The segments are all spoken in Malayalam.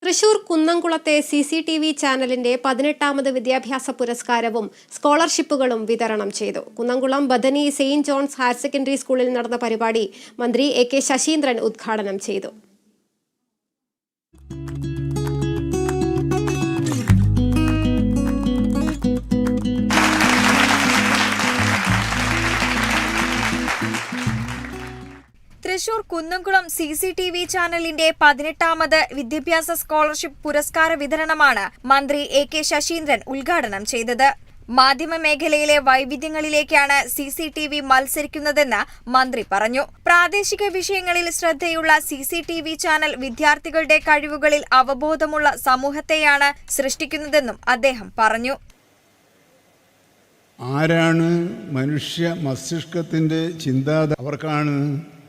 തൃശൂർ കുന്നംകുളത്തെ CCTV ചാനലിന്റെ 18ാമത് വിദ്യാഭ്യാസ പുരസ്കാരവും സ്കോളർഷിപ്പുകളും വിതരണം ചെയ്തു. Kunnamkulam Bethany Saint John's higher secondary സ്കൂളിൽ നടന്ന പരിപാടി മന്ത്രി AK ശശീന്ദ്രൻ ഉദ്ഘാടനം ചെയ്തു. തൃശൂർ കുന്നംകുളം CCTV ചാനലിന്റെ 18ാമത് വിദ്യാഭ്യാസ സ്കോളർഷിപ്പ് പുരസ്കാര വിതരണമാണ് മന്ത്രി AK ശശീന്ദ്രൻ ഉദ്ഘാടനം ചെയ്തത്. മാധ്യമ മേഖലയിലെ വൈവിധ്യങ്ങളിലേക്കാണ് CCTV മത്സരിക്കുന്നതെന്ന് മന്ത്രി പറഞ്ഞു. പ്രാദേശിക വിഷയങ്ങളിൽ ശ്രദ്ധയുള്ള CCTV ചാനൽ വിദ്യാർത്ഥികളുടെ കഴിവുകളിൽ അവബോധമുള്ള സമൂഹത്തെയാണ് സൃഷ്ടിക്കുന്നതെന്നും അദ്ദേഹം പറഞ്ഞു. ആരാണ് മനുഷ്യ മസ്തിഷ്കത്തിന്റെ ചിന്താധാര അവർക്കാണ്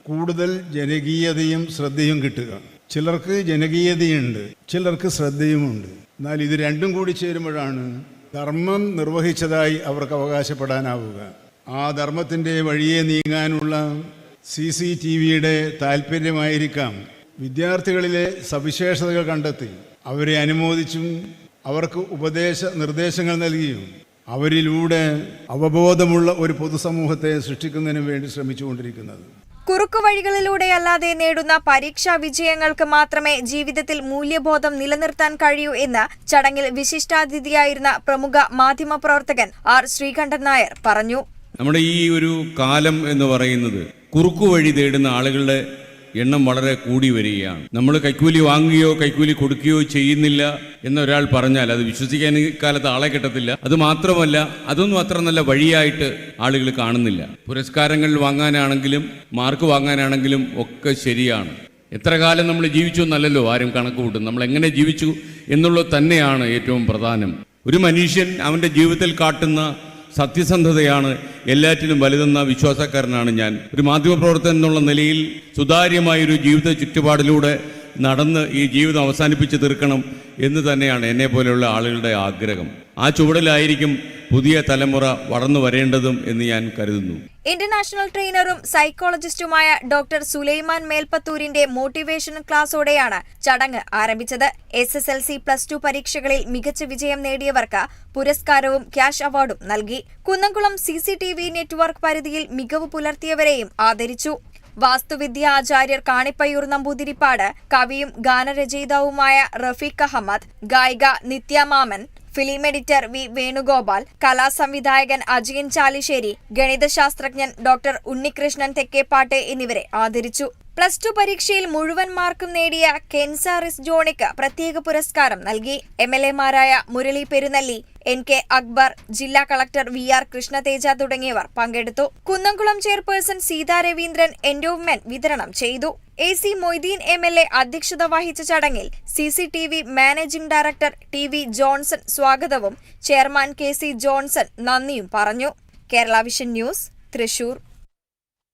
കൂടുതൽ ജനകീയതയും ശ്രദ്ധയും കിട്ടുക. ചിലർക്ക് ജനകീയതയുണ്ട്, ചിലർക്ക് ശ്രദ്ധയുമുണ്ട്. എന്നാൽ ഇത് രണ്ടും കൂടി ചേരുമ്പോഴാണ് ധർമ്മം നിർവഹിച്ചതായി അവർക്ക് അവകാശപ്പെടാനാവുക. ആ ധർമ്മത്തിൻ്റെ വഴിയെ നീങ്ങാനുള്ള CCTVയുടെ താല്പര്യമായിരിക്കാം വിദ്യാർത്ഥികളിലെ സവിശേഷതകൾ കണ്ടെത്തി അവരെ അനുമോദിച്ചും അവർക്ക് നിർദ്ദേശങ്ങൾ നൽകിയും അവരിലൂടെ അവബോധമുള്ള ഒരു പൊതുസമൂഹത്തെ സൃഷ്ടിക്കുന്നതിന് വേണ്ടി ശ്രമിച്ചുകൊണ്ടിരിക്കുന്നത്. കുറുക്കുവഴികളിലൂടെയല്ലാതെ നേടുന്ന പരീക്ഷാ വിജയങ്ങൾക്ക് മാത്രമേ ജീവിതത്തിൽ മൂല്യബോധം നിലനിർത്താൻ കഴിയൂ എന്ന് ചടങ്ങിൽ വിശിഷ്ടാതിഥിയായിരുന്ന പ്രമുഖ മാധ്യമപ്രവർത്തകൻ R. ശ്രീകണ്ഠൻ നായർ പറഞ്ഞു. നമ്മുടെ ഈ ഒരു കാലം എന്ന് പറയുന്നത് കുറുക്കുവഴി തേടുന്ന ആളുകളുടെ എണ്ണം വളരെ കൂടി വരികയാണ്. നമ്മൾ കൈക്കൂലി വാങ്ങുകയോ കൈക്കൂലി കൊടുക്കുകയോ ചെയ്യുന്നില്ല എന്നൊരാൾ പറഞ്ഞാൽ അത് വിശ്വസിക്കാൻ ഈ കാലത്ത് ആളെ കിട്ടത്തില്ല. അത് മാത്രമല്ല, അതൊന്നും അത്ര നല്ല വഴിയായിട്ട് ആളുകൾ കാണുന്നില്ല. പുരസ്കാരങ്ങൾ വാങ്ങാനാണെങ്കിലും മാർക്ക് വാങ്ങാനാണെങ്കിലും ഒക്കെ ശരിയാണ്. എത്ര കാലം നമ്മൾ ജീവിച്ചു എന്നല്ലല്ലോ ആരും കണക്ക് കൂട്ടും. നമ്മൾ എങ്ങനെ ജീവിച്ചു എന്നുള്ളത് തന്നെയാണ് ഏറ്റവും പ്രധാനം. ഒരു മനുഷ്യൻ അവൻ്റെ ജീവിതത്തിൽ കാട്ടുന്ന സത്യസന്ധതയാണ് എല്ലാറ്റിനും വലുതെന്ന വിശ്വാസക്കാരനാണ് ഞാൻ. ഒരു മാധ്യമപ്രവർത്തകൻ എന്നുള്ള നിലയിൽ സുതാര്യമായൊരു ജീവിത ചുറ്റുപാടിലൂടെ നടന്ന് ഈ ജീവിതം അവസാനിപ്പിച്ച് തീർക്കണം എന്ന് തന്നെയാണ് എന്നെ പോലെയുള്ള ആളുകളുടെ ആഗ്രഹം. ആ ചുവടിലായിരിക്കും പുതിയ തലമുറ വളർന്നു വരേണ്ടതും എന്ന് ഞാൻ കരുതുന്നു. ഇന്റർനാഷണൽ ട്രെയിനറും സൈക്കോളജിസ്റ്റുമായ ഡോക്ടർ സുലൈമാൻ മേൽപ്പത്തൂരിന്റെ മോട്ടിവേഷൻ ക്ലാസോടെയാണ് ചടങ്ങ് ആരംഭിച്ചത്. SSLC +2 പരീക്ഷകളിൽ മികച്ച വിജയം നേടിയവർക്ക് പുരസ്കാരവും ക്യാഷ് അവാർഡും നൽകി. കുന്നംകുളം CCTV നെറ്റ്വർക്ക് പരിധിയിൽ മികവ് പുലർത്തിയവരെയും ആദരിച്ചു. വാസ്തുവിദ്യ ആചാര്യർ കാണിപ്പയ്യൂർ നമ്പൂതിരിപ്പാട്, കവിയും ഗാനരചയിതാവുമായ റഫീഖ് അഹമ്മദ്, ഗായിക Nithya Mammen, film editor V. Venugopal, കലാസംവിധായകൻ അജയൻ ചാലിശ്ശേരി, ഗണിതശാസ്ത്രജ്ഞൻ ഡോക്ടർ ഉണ്ണികൃഷ്ണൻ തെക്കേപ്പാട്ടെ എന്നിവരെ ആദരിച്ചു. +2 പരീക്ഷയിൽ മുഴുവൻ മാർക്കും നേടിയ കെൻസാറിസ് ജോണിക്ക് പ്രത്യേക പുരസ്കാരം നൽകി. MLA മാരായ മുരളി പെരുന്നല്ലി, NK അക്ബർ, ജില്ലാ കളക്ടർ VR കൃഷ്ണതേജ തുടങ്ങിയവർ പങ്കെടുത്തു. കുന്നംകുളം ചെയർപേഴ്സൺ സീതാ രവീന്ദ്രൻ എൻഡോവ്മെന്റ് വിതരണം ചെയ്തു. AC മൊയ്തീൻ MLA അധ്യക്ഷത വഹിച്ച ചടങ്ങിൽ CCTV managing director TV Johnson സ്വാഗതവും ചെയർമാൻ KC ജോൺസൺ നന്ദിയും പറഞ്ഞു. Kerala vision news, Thrissur.